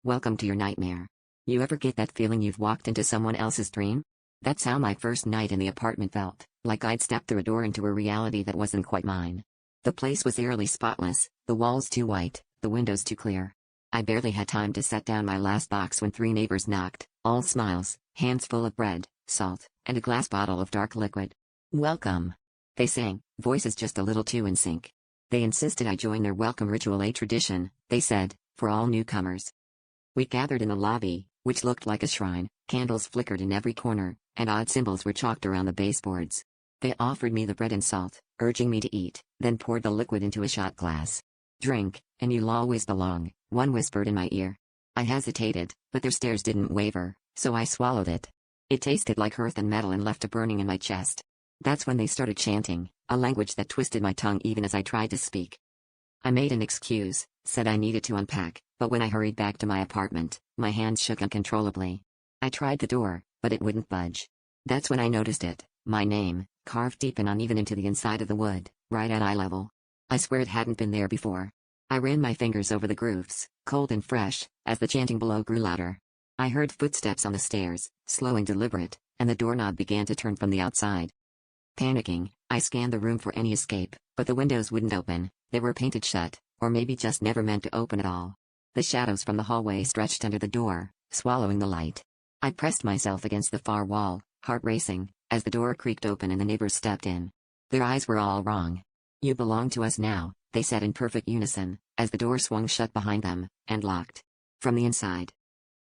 Welcome to your nightmare. You ever get that feeling you've walked into someone else's dream? That's how my first night in the apartment felt, like I'd stepped through a door into a reality that wasn't quite mine. The place was eerily spotless, the walls too white, the windows too clear. I barely had time to set down my last box when 3 neighbors knocked, all smiles, hands full of bread, salt, and a glass bottle of dark liquid. "Welcome," they sang, voices just a little too in sync. They insisted I join their welcome ritual, a tradition, they said, for all newcomers. We gathered in the lobby, which looked like a shrine. Candles flickered in every corner, and odd symbols were chalked around the baseboards. They offered me the bread and salt, urging me to eat, then poured the liquid into a shot glass. "Drink, and you'll always belong," one whispered in my ear. I hesitated, but their stares didn't waver, so I swallowed it. It tasted like earth and metal and left a burning in my chest. That's when they started chanting, a language that twisted my tongue even as I tried to speak. I made an excuse, said I needed to unpack, but when I hurried back to my apartment, my hands shook uncontrollably. I tried the door, but it wouldn't budge. That's when I noticed it, my name, carved deep and uneven into the inside of the wood, right at eye level. I swear it hadn't been there before. I ran my fingers over the grooves, cold and fresh, as the chanting below grew louder. I heard footsteps on the stairs, slow and deliberate, and the doorknob began to turn from the outside. Panicking, I scanned the room for any escape, but the windows wouldn't open. They were painted shut, or maybe just never meant to open at all. The shadows from the hallway stretched under the door, swallowing the light. I pressed myself against the far wall, heart racing, as the door creaked open and the neighbors stepped in. Their eyes were all wrong. "You belong to us now," they said in perfect unison, as the door swung shut behind them, and locked. From the inside,